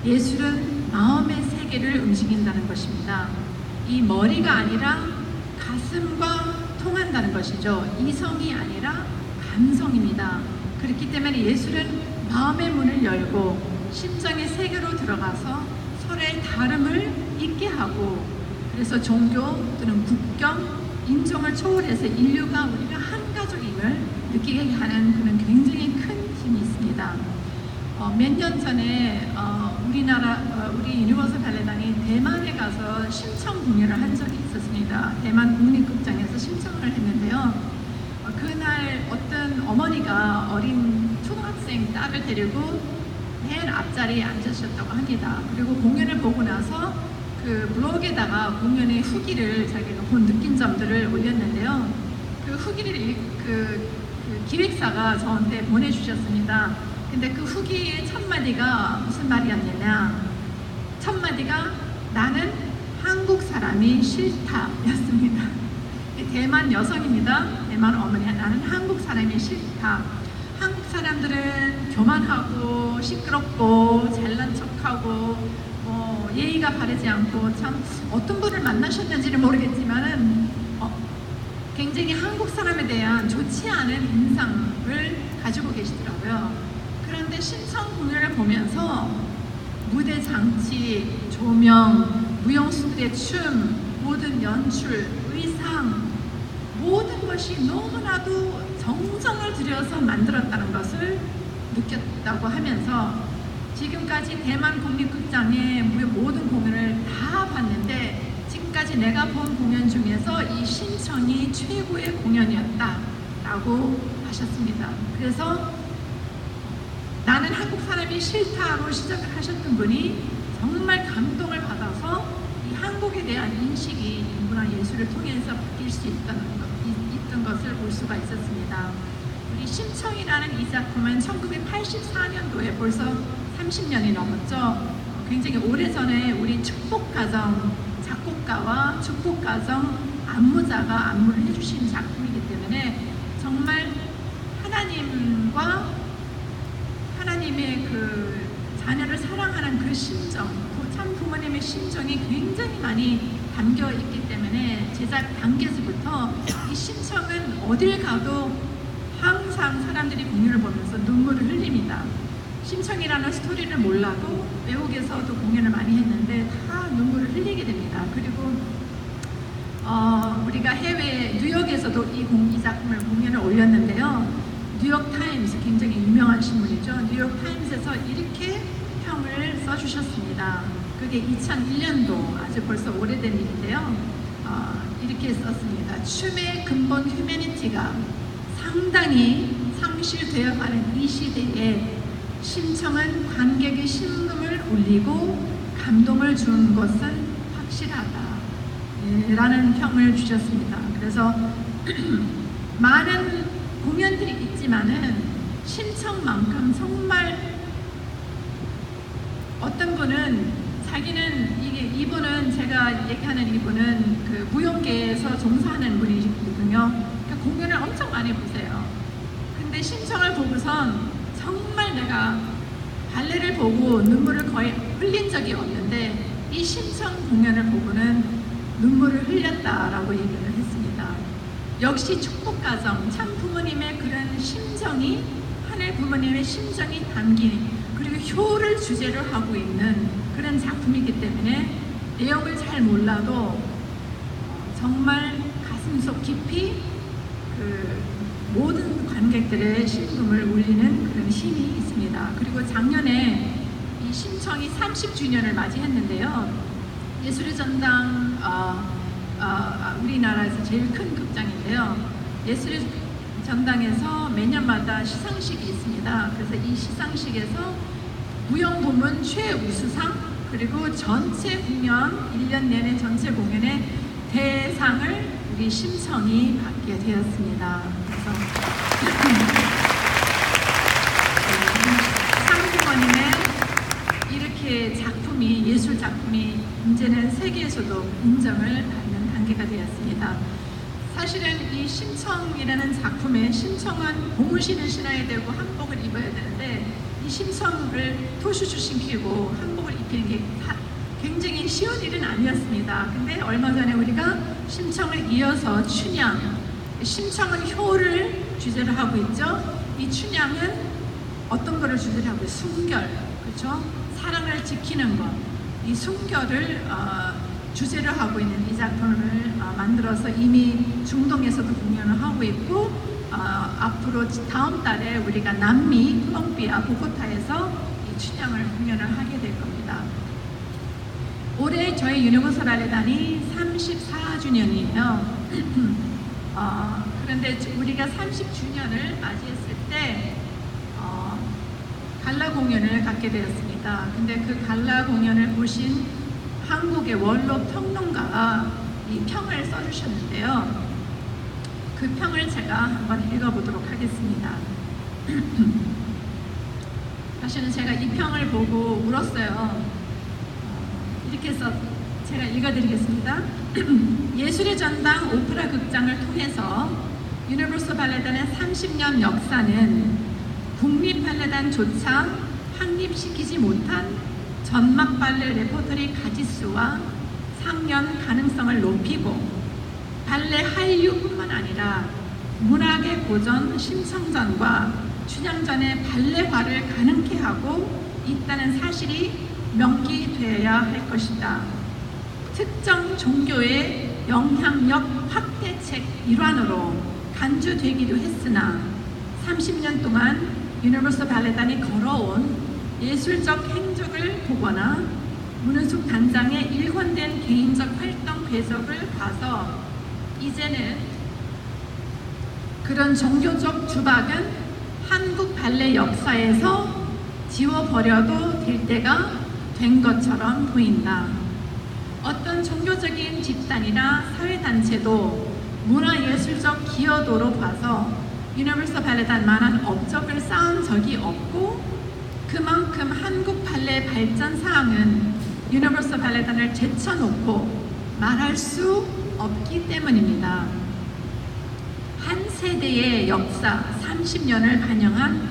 예술은 마음의 세계를 움직인다는 것입니다. 이 머리가 아니라 가슴과 통한다는 것이죠. 이성이 아니라 감성입니다. 그렇기 때문에 예술은 마음의 문을 열고 심장의 세계로 들어가서 서로의 다름을 잊게 하고 그래서 종교 또는 국경, 인종을 초월해서 인류가 우리가 한 가족임을 느끼게 하는 그런 굉장히 큰 힘이 있습니다. 몇 년 전에 우리 유니버설 발레단이 대만에 가서 심청 공연을 한 적이 있었습니다. 대만 국립극장에서 심청을 했는데요. 그날 어떤 어머니가 어린 초등학생 딸을 데리고 맨 앞자리에 앉으셨다고 합니다. 그리고 공연을 보고 나서 그 블로그에다가 공연의 후기를 자기가 본 느낀 점들을 올렸는데요. 그 후기를 그 기획사가 저한테 보내주셨습니다. 근데 그 후기의 첫 마디가 무슨 말이었냐면 첫 마디가 나는 한국 사람이 싫다 였습니다. 대만 여성입니다. 대만 어머니가 나는 한국 사람이 싫다. 한국 사람들은 교만하고 시끄럽고 잘난 척하고 예의가 바르지 않고 참 어떤 분을 만나셨는지는 모르겠지만은 굉장히 한국 사람에 대한 좋지 않은 인상을 가지고 계시더라고요. 그런데 심청 공연을 보면서 무대 장치, 조명, 무용수들의 춤, 모든 연출, 의상 모든 것이 너무나도 정성을 들여서 만들었다는 것을 느꼈다고 하면서 지금까지 대만 국립극장의 모든 공연을 다 봤는데 지금까지 내가 본 공연 중에서 이 심청이 최고의 공연이었다라고 하셨습니다. 그래서 나는 한국 사람이 싫다로 시작을 하셨던 분이 정말 감동을 받아서 이 한국에 대한 인식이 문화예술을 통해서 바뀔 수 있던 것을 볼 수가 있었습니다. 우리 심청이라는 이 작품은 1984년도에 벌써 30년이 넘었죠. 굉장히 오래전에 우리 축복가정 작곡가와 축복가정 안무자가 안무를 해주신 작품이기 때문에 정말 하나님의 그 자녀를 사랑하는 그 심정, 참 부모님의 심정이 굉장히 많이 담겨 있기 때문에 제작 단계에서부터 이 심청은 어딜 가도 항상 사람들이 공연을 보면서 눈물을 흘립니다. 심청이라는 스토리를 몰라도 외국에서도 공연을 많이 했는데 다 눈물을 흘리게 됩니다. 그리고 우리가 해외 뉴욕에서도 이 작품을 공연을 올렸는데요. 뉴욕 타임스 굉장히 유명한 신문이죠. 뉴욕 타임스에서 이렇게 평을 써주셨습니다. 그게 2001년도 아주 벌써 오래된 일인데요. 이렇게 썼습니다. 춤의 근본 휴머니티가 상당히 상실되어가는 이 시대에 심청은 관객의 심금을 울리고 감동을 주는 것은 확실하다. 라는 평을 주셨습니다. 그래서 많은 공연들이 있지만은 심청만큼 정말 어떤 분은 자기는 이분은 제가 얘기하는 이분은 그 무용계에서 종사하는 분이거든요. 그러니까 공연을 엄청 많이 보세요. 근데 심청을 보고선 정말 내가 발레를 보고 눈물을 거의 흘린 적이 없는데 이 심청 공연을 보고는 눈물을 흘렸다라고 얘기를 했습니다. 역시 축복가정, 참 부모님의 그런 심정이, 하늘 부모님의 심정이 담긴, 그리고 효를 주제로 하고 있는 그런 작품이기 때문에 내용을 잘 몰라도 정말 가슴속 깊이 그 모든 관객들의 심금을 울리는 그런 힘이 있습니다. 그리고 작년에 이 심청이 30주년을 맞이했는데요. 예술의 전당 우리나라에서 제일 큰 극장인데요. 예술의 전당에서 매년마다 시상식이 있습니다. 그래서 이 시상식에서 무용부문 최우수상 그리고 전체 공연 1년 내내 전체 공연의 대상을 우리 심청이 받게 되었습니다. 그래서 상부모님의 이렇게 작품이 예술 작품이 이제는 세계에서도 인정을 받는 단계가 되었습니다. 사실은 이 심청이라는 작품에 심청은 고무신을 신어야 되고 한복을 입어야 되는데 이 심청을 토슈주신키고 한복을 입히는 게 굉장히 쉬운 일은 아니었습니다. 근데 얼마 전에 우리가 심청을 이어서 춘향, 심청은 효를 주제로 하고 있죠. 이 춘향은 어떤 거를 주제로 하고 있어요? 순결, 그렇죠? 사랑을 지키는 것, 이 순결을 주제로 하고 있는 이 작품을 만들어서 이미 중동에서도 공연을 하고 있고 앞으로 다음 달에 우리가 남미 콜롬비아 보고타에서 이 춘향을 공연을 하게 될 겁니다. 올해 저희 유니버설 발레단이 34주년이에요. 그런데 우리가 30주년을 맞이했을 때 갈라 공연을 갖게 되었습니다. 근데 그 갈라 공연을 보신 한국의 원로 평론가가 이 평을 써주셨는데요. 그 평을 제가 한번 읽어보도록 하겠습니다. 사실은 제가 이 평을 보고 울었어요. 이렇게 제가 읽어드리겠습니다. 예술의 전당 오페라 극장을 통해서 유니버설 발레단의 30년 역사는 국립발레단조차 확립시키지 못한 전막 발레 레퍼토리 가짓수와 상연 가능성을 높이고 발레 한류뿐만 아니라 문학의 고전 심청전과 춘향전의 발레화를 가능케 하고 있다는 사실이 명기되어야 할 것이다. 특정 종교의 영향력 확대책 일환으로 간주되기도 했으나 30년 동안 유니버설 발레단이 걸어온 예술적 행적을 보거나 문은숙 단장의 일관된 개인적 활동 궤적을 봐서 이제는 그런 종교적 주박은 한국 발레 역사에서 지워버려도 될 때가 된 것처럼 보인다. 어떤 종교적인 집단이나 사회단체도 문화예술적 기여도로 봐서 유니버설 발레단만한 업적을 쌓은 적이 없고 그만큼 한국 발레 발전 사항은 유니버설 발레단을 제쳐놓고 말할 수 없기 때문입니다. 한 세대의 역사 30년을 반영한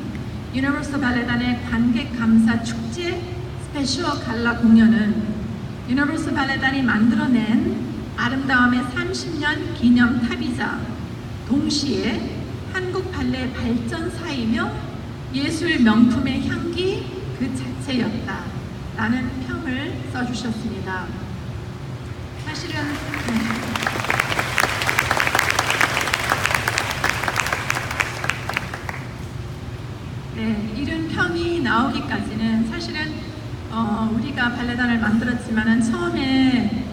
유니버설 발레단의 관객 감사 축제 스페셜 갈라 공연은 유니버설 발레단이 만들어낸 아름다움의 30년 기념탑이자 동시에 한국 발레 발전사이며 예술 명품의 향기 그 자체였다 라는 평을 써주셨습니다. 사실은 이런 평이 나오기까지는 사실은 우리가 발레단을 만들었지만은 처음에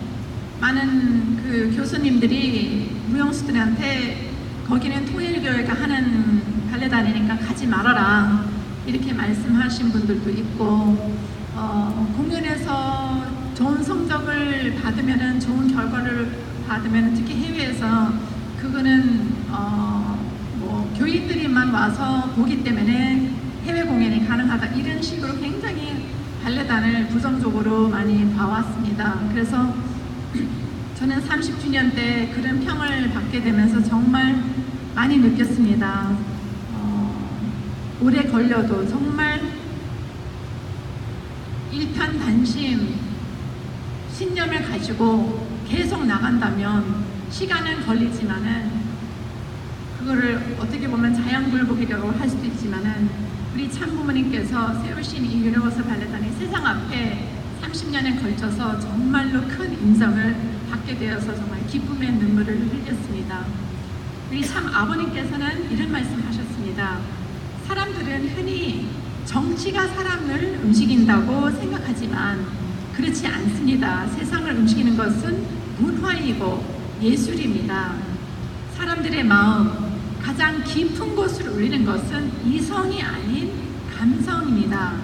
많은 그 교수님들이 무용수들한테 거기는 통일교회가 하는 발레단이니까 가지 말아라 이렇게 말씀하신 분들도 있고 공연에서 좋은 성적을 받으면은 좋은 결과를 받으면은 특히 해외에서 그거는 뭐 교인들이만 와서 보기 때문에 해외 공연이 가능하다 이런 식으로 굉장히 발레단을 부정적으로 많이 봐왔습니다. 그래서 저는 30주년 때 그런 평을 받게 되면서 정말 많이 느꼈습니다. 오래 걸려도 정말 일편단심 신념을 가지고 계속 나간다면 시간은 걸리지만은 그거를 어떻게 보면 자연불복이라고 할 수도 있지만은 우리 참부모님께서 세우신 이 유니버설 발레단이 세상 앞에 30년에 걸쳐서 정말로 큰 인정을 받게 되어서 정말 기쁨의 눈물을 흘렸습니다. 우리 참 아버님께서는 이런 말씀하셨습니다. 사람들은 흔히 정치가 사람을 움직인다고 생각하지만 그렇지 않습니다. 세상을 움직이는 것은 문화이고 예술입니다. 사람들의 마음, 가장 깊은 곳을 울리는 것은 이성이 아닌 감성입니다.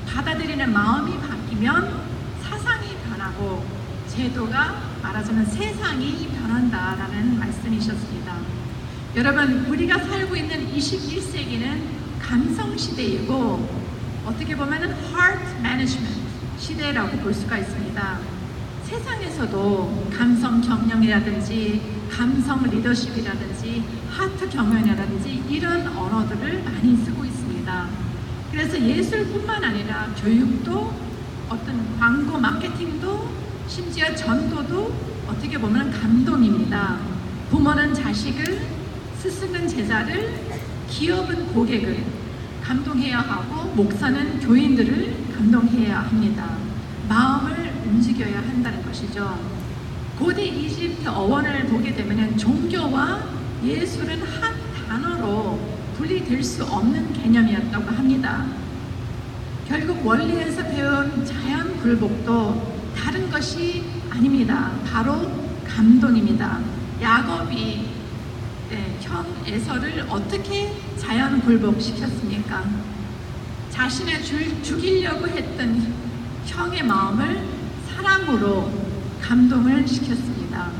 받아들이는 마음이 바뀌면 사상이 변하고 제도가 말하자면 세상이 변한다라는 말씀이셨습니다. 여러분, 우리가 살고 있는 21세기는 감성 시대이고 어떻게 보면 heart management 시대라고 볼 수가 있습니다. 세상에서도 감성 경영이라든지 감성 리더십이라든지 하트 경영이라든지 이런 언어들을 많이 쓰고 있습니다. 그래서 예술뿐만 아니라 교육도 어떤 광고 마케팅도 심지어 전도도 어떻게 보면 감동입니다. 부모는 자식을, 스승은 제자를, 기업은 고객을 감동해야 하고 목사는 교인들을 감동해야 합니다. 마음을 움직여야 한다는 것이죠. 고대 이집트 어원을 보게 되면 종교와 예술은 한 단어로 분리될 수 없는 개념이었다고 합니다. 결국 원리에서 배운 자연 굴복도 다른 것이 아닙니다. 바로 감동입니다. 야곱이 형 에서를 어떻게 자연 굴복시켰습니까? 자신을 죽이려고 했던 형의 마음을 사랑으로 감동을 시켰습니다.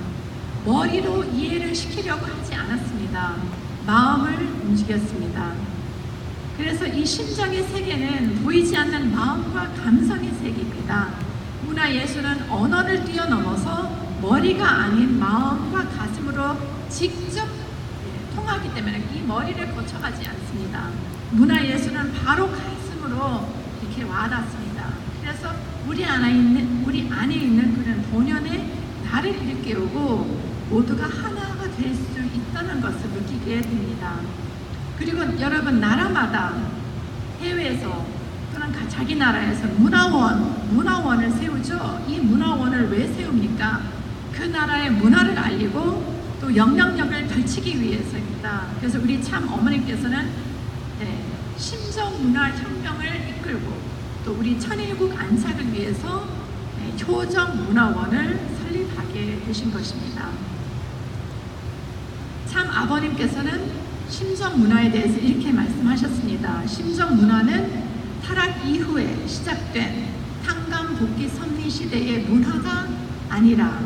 머리로 이해를 시키려고 하지 않았습니다. 마음을 움직였습니다. 그래서 이 심정의 세계는 보이지 않는 마음과 감성의 세계입니다. 문화예술은 언어를 뛰어넘어서 머리가 아닌 마음과 가슴으로 직접 통하기 때문에 이 머리를 거쳐가지 않습니다. 문화예술은 바로 가슴으로 이렇게 와닿습니다. 그래서 우리 안에 있는 그런 본연의 나를 일깨우고 모두가 하나가 될 수 있다는 것을 느끼게 됩니다. 그리고 여러분, 나라마다 해외에서 또는 자기 나라에서 문화원을 세우죠. 이 문화원을 왜 세웁니까? 그 나라의 문화를 알리고 또 영향력을 펼치기 위해서입니다. 그래서 우리 참 어머님께서는 심정문화혁명을 이끌고 또 우리 천일국 안착을 위해서 효정문화원을 설립하게 되신 것입니다. 참 아버님께서는 심정문화에 대해서 이렇게 말씀하셨습니다. 심정문화는 타락 이후에 시작된 탕감복귀 섭리시대의 문화가 아니라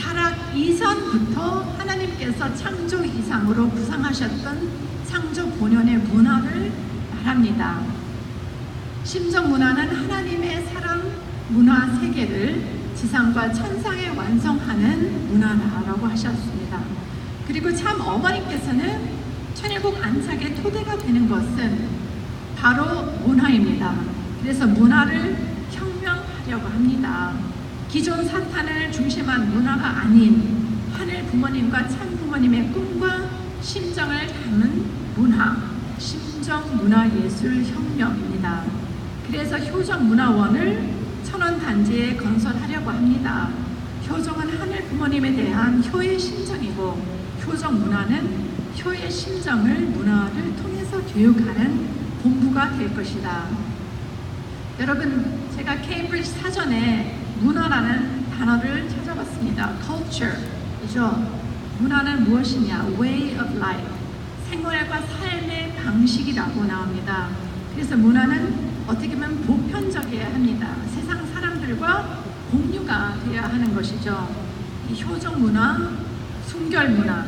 타락 이전부터 하나님께서 창조 이상으로 구상하셨던 창조 본연의 문화를 말합니다. 심정문화는 하나님의 사랑 문화 세계를 지상과 천상에 완성하는 문화라고 하셨습니다. 그리고 참 어머니께서는 천일국 안착의 토대가 되는 것은 바로 문화입니다. 그래서 문화를 혁명하려고 합니다. 기존 사탄을 중심한 문화가 아닌 하늘 부모님과 참 부모님의 꿈과 심정을 담은 문화, 심정문화예술혁명입니다. 그래서 효정문화원을 천원단지에 건설하려고 합니다. 효정은 하늘 부모님에 대한 효의 심정이고 효정 문화는 효의 심정을 문화를 통해서 교육하는 본부가 될 것이다. 여러분, 제가 케임브리지 사전에 문화라는 단어를 찾아봤습니다. culture, 그죠? 문화는 무엇이냐? way of life, 생활과 삶의 방식이라고 나옵니다. 그래서 문화는 어떻게 보면 보편적이어야 합니다. 세상 사람들과 공유가 되어야 하는 것이죠. 이 효정 문화, 순결 문화,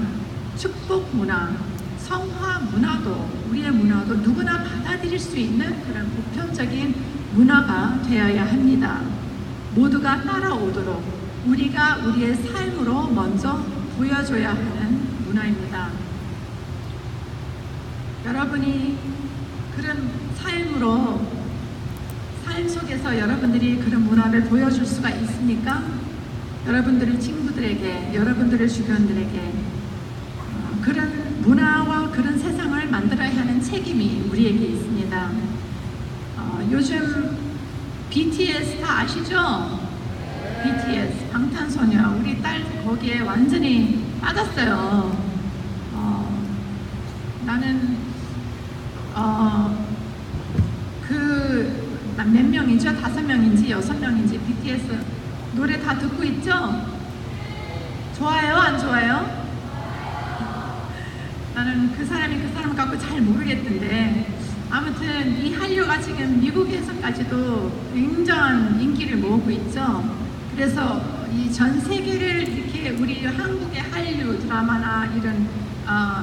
축복 문화, 성화 문화도, 우리의 문화도 누구나 받아들일 수 있는 그런 보편적인 문화가 되어야 합니다. 모두가 따라오도록 우리가 우리의 삶으로 먼저 보여줘야 하는 문화입니다. 여러분이 그런 삶 속에서 여러분들이 그런 문화를 보여줄 수가 있습니까? 여러분들의 친구들에게, 여러분들의 주변들에게 그런 문화와 그런 세상을 만들어야 하는 책임이 우리에게 있습니다. 요즘 BTS 다 아시죠? BTS, 방탄소년, 우리 딸 거기에 완전히 빠졌어요. 나는 몇 명이죠? 5명인지 6명인지 BTS 노래 다 듣고 있죠? 좋아요? 안 좋아요? 나는 그 사람 갖고 잘 모르겠던데, 아무튼 이 한류가 지금 미국에서까지도 굉장한 인기를 모으고 있죠. 그래서 이 전 세계를 이렇게 우리 한국의 한류 드라마나 이런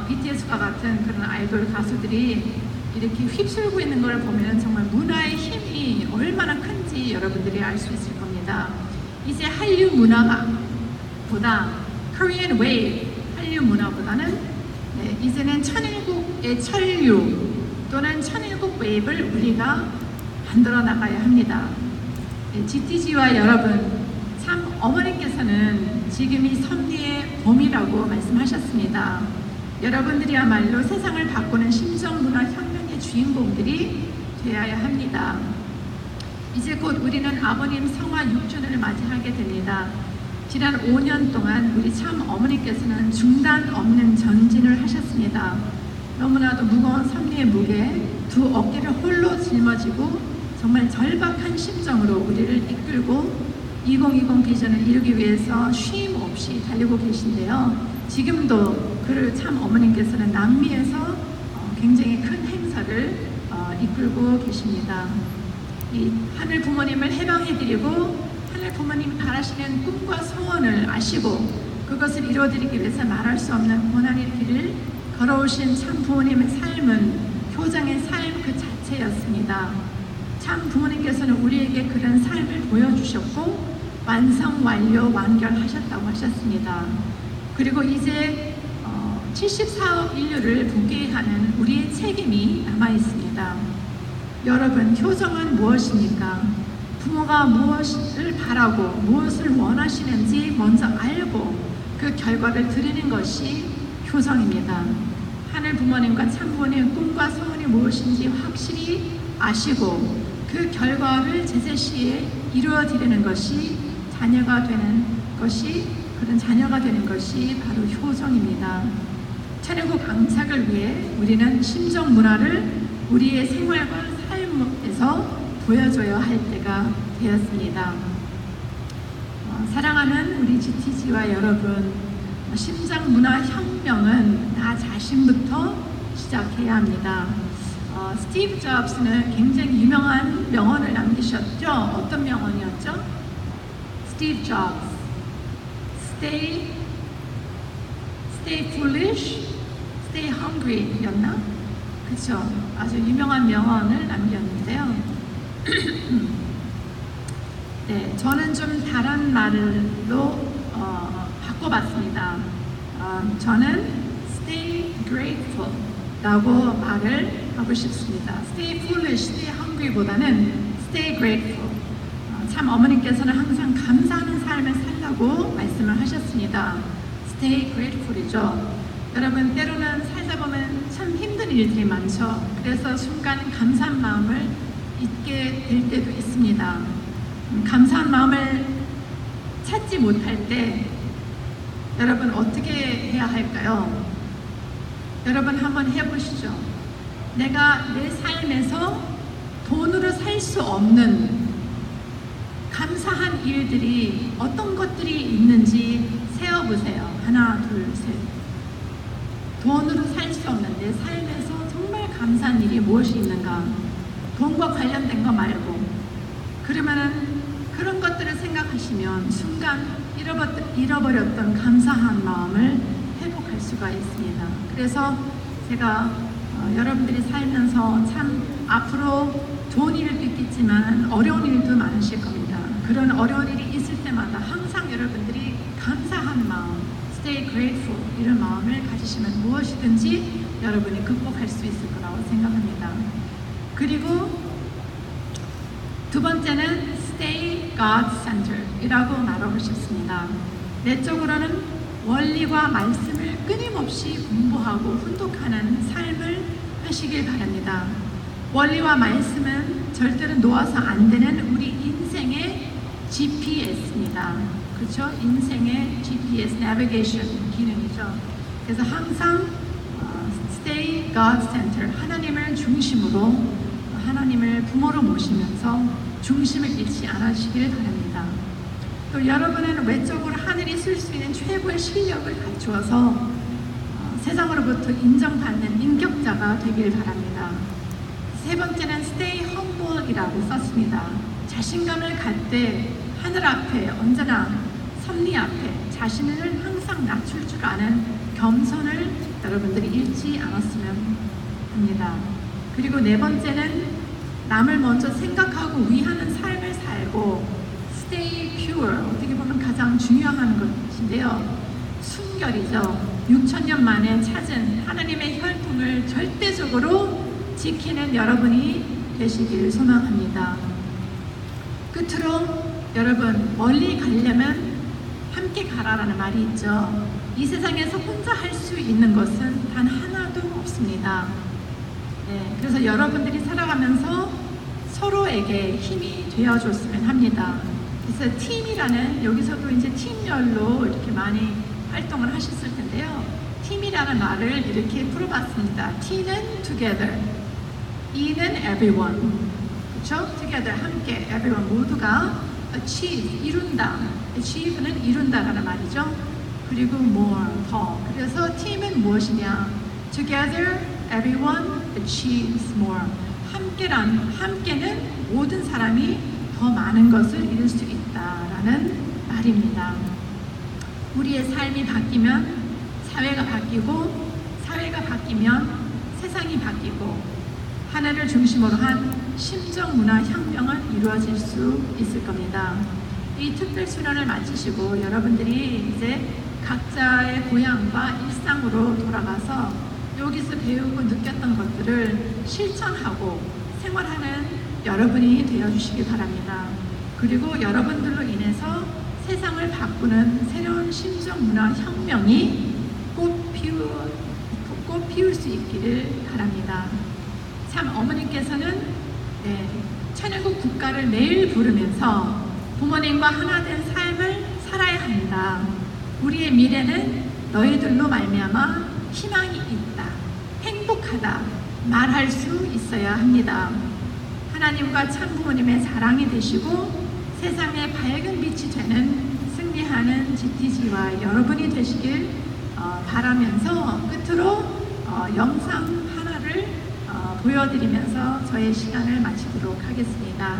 BTS와 같은 그런 아이돌 가수들이 이렇게 휩쓸고 있는 걸 보면 정말 문화의 힘이 얼마나 큰지 여러분들이 알 수 있을 겁니다. 이제 한류 문화가 보다 Korean Wave, 한류 문화보다는 이제는 천일국의 천류 또는 천일국 웨이브를 우리가 만들어 나가야 합니다. GTG와 여러분, 참 어머니께서는 지금이 섭리의 봄이라고 말씀하셨습니다. 여러분들이야말로 세상을 바꾸는 심정문화 혁명의 주인공들이 되어야 합니다. 이제 곧 우리는 아버님 성화 6주년을 맞이하게 됩니다. 지난 5년 동안 우리 참 어머니께서는 중단 없는 전진을 하셨습니다. 너무나도 무거운 섭리의 무게, 두 어깨를 홀로 짊어지고 정말 절박한 심정으로 우리를 이끌고 2020 비전을 이루기 위해서 쉼 없이 달리고 계신데요. 지금도 그 참 어머님께서는 남미에서 굉장히 큰 행사를 이끌고 계십니다. 이 하늘 부모님을 해방해드리고 하늘 부모님이 바라시는 꿈과 소원을 아시고 그것을 이루어드리기 위해서 말할 수 없는 고난의 길을 걸어오신 참 부모님의 삶은 효정의 삶 그 자체였습니다. 참 부모님께서는 우리에게 그런 삶을 보여주셨고 완성, 완료, 완결하셨다고 하셨습니다. 그리고 이제 74억 인류를 복귀하는 우리의 책임이 남아있습니다. 여러분, 효정은 무엇입니까? 부모가 무엇을 바라고 무엇을 원하시는지 먼저 알고 그 결과를 드리는 것이 효정입니다. 하늘 부모님과 참 부모님의 꿈과 소원이 무엇인지 확실히 아시고 그 결과를 제재시에 이루어 드리는 것이 그런 자녀가 되는 것이 바로 효정입니다. 천일국 강착을 위해 우리는 심정 문화를 우리의 생활과 삶에서 보여줘야 할 때가 되었습니다. 사랑하는 우리 GTG와 여러분, 심장 문화 혁명은 나 자신부터 시작해야 합니다. 스티브 잡스는 굉장히 유명한 명언을 남기셨죠? 어떤 명언이었죠? 스티브 잡스, stay foolish, stay hungry 였나? 그쵸? 아주 유명한 명언을 남겼는데요. 네, 저는 좀 다른 말로 바꿔봤습니다. 저는 stay grateful 라고 말을 하고 싶습니다. stay foolish, stay hungry 보다는 stay grateful. 참 어머님께서는 항상 감사하는 삶을 살라고 말씀을 하셨습니다. stay grateful이죠. 여러분, 때로는 살다 보면 참 힘든 일들이 많죠. 그래서 순간 감사한 마음을 잊게 될 때도 있습니다. 감사한 마음을 찾지 못할 때 여러분 어떻게 해야 할까요? 여러분 한번 해보시죠. 내가 내 삶에서 돈으로 살 수 없는 감사한 일들이 어떤 것들이 있는지 세어보세요. 하나, 둘, 셋. 돈으로 살 수 없는 내 삶에서 정말 감사한 일이 무엇이 있는가? 돈과 관련된 거 말고. 그러면은 그런 것들을 생각하시면 순간 잃어버렸던 감사한 마음을 회복할 수가 있습니다. 그래서 제가 여러분들이 살면서 참 앞으로 좋은 일도 있겠지만 어려운 일도 많으실 겁니다. 그런 어려운 일이 있을 때마다 항상 여러분들이 감사한 마음, stay grateful 이런 마음을 가지시면 무엇이든지 여러분이 극복할 수 있을 거라고 생각합니다. 그리고 두 번째는 stay God-centered 이라고 말하고 싶습니다. 내적으로는 원리와 말씀을 끊임없이 공부하고 훈독하는 삶을 하시길 바랍니다. 원리와 말씀은 절대로 놓아서 안 되는 우리 인생의 GPS입니다. 그렇죠? 인생의 GPS, navigation 기능이죠. 그래서 항상 stay God-centered, 하나님을 중심으로, 하나님을 부모로 모시면서 중심을 잃지 않으시길 바랍니다. 또 여러분은 외적으로 하늘이 쓸 수 있는 최고의 실력을 갖추어서 세상으로부터 인정받는 인격자가 되길 바랍니다. 세 번째는 stay humble 이라고 썼습니다. 자신감을 갖되 하늘 앞에 언제나 섭리 앞에 자신을 항상 낮출 줄 아는 겸손을 여러분들이 잃지 않았으면 합니다. 그리고 네 번째는 남을 먼저 생각하고 위하는 삶을 살고 stay pure, 어떻게 보면 가장 중요한 것인데요. 순결이죠. 6,000년 만에 찾은 하나님의 혈통을 절대적으로 지키는 여러분이 되시길 소망합니다. 끝으로 여러분, 멀리 가려면 함께 가라라는 말이 있죠. 이 세상에서 혼자 할 수 있는 것은 단 하나도 없습니다. 네, 그래서 여러분들이 살아가면서 서로에게 힘이 되어줬으면 합니다. 그래서 팀이라는, 여기서도 이제 팀별로 이렇게 많이 활동을 하셨을 텐데요. 팀이라는 말을 이렇게 풀어봤습니다. T는 together, E는 everyone, 그렇죠? together, 함께, everyone, 모두가 achieve, 이룬다, achieve는 이룬다라는 말이죠. 그리고 more, 더. 그래서 팀은 무엇이냐? Together, everyone achieves more. 함께는 모든 사람이 더 많은 것을 이룰 수 있다라는 말입니다. 우리의 삶이 바뀌면 사회가 바뀌고, 사회가 바뀌면 세상이 바뀌고, 하나를 중심으로 한 심적 문화 혁명은 이루어질 수 있을 겁니다. 이 특별 수련을 마치시고 여러분들이 이제 각자의 고향과 일상으로 돌아가서 여기서 배우고 느꼈던 것들을 실천하고 생활하는 여러분이 되어주시기 바랍니다. 그리고 여러분들로 인해서 세상을 바꾸는 새로운 심적 문화 혁명이 꽃 피울 수 있기를 바랍니다. 참 어머니께서는 천연국 국가를 매일 부르면서 부모님과 하나 된 삶을 살아야 한다. 우리의 미래는 너희들로 말미암아 희망이 있다. 행복하다. 말할 수 있어야 합니다. 하나님과 참 부모님의 자랑이 되시고 세상에 밝은 빛이 되는 승리하는 GTG와 여러분이 되시길 바라면서 끝으로 영상 하나를 보여드리면서 저의 시간을 마치도록 하겠습니다.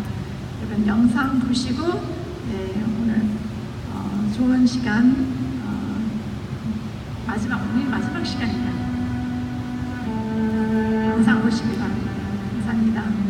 여러분 영상 보시고 오늘 좋은 시간 오늘 마지막 시간입니다. 영상 보시기 바랍니다. 감사합니다.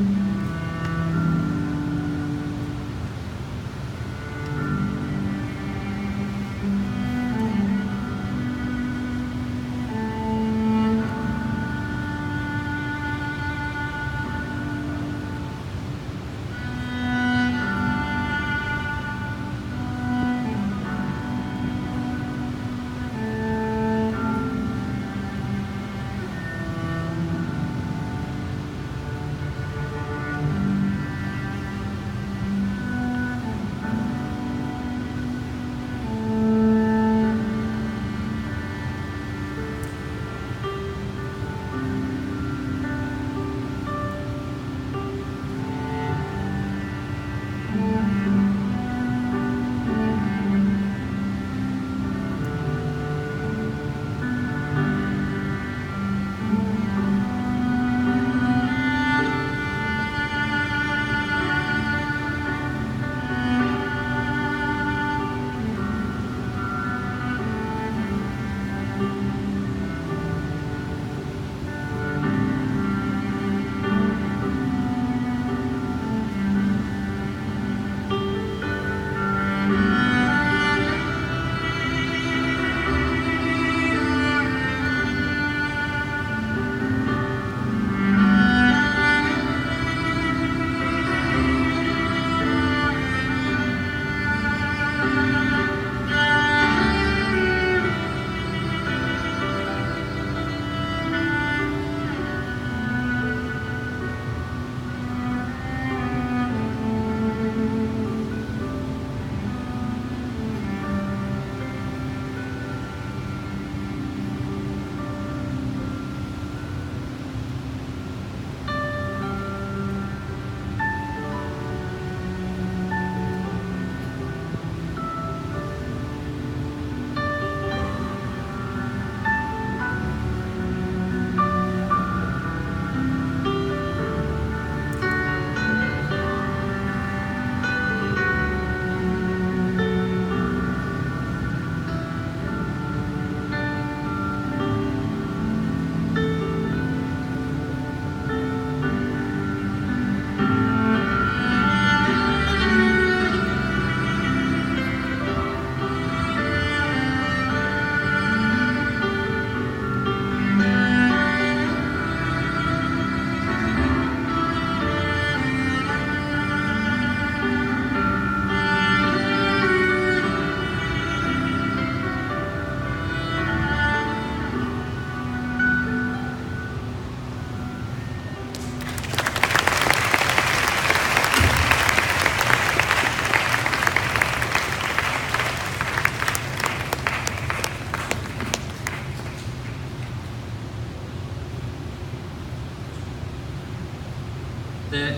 네,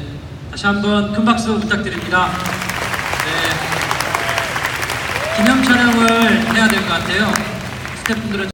다시 한번 큰 박수 부탁드립니다. 네, 기념 촬영을 해야 될 것 같아요. 스태프분들은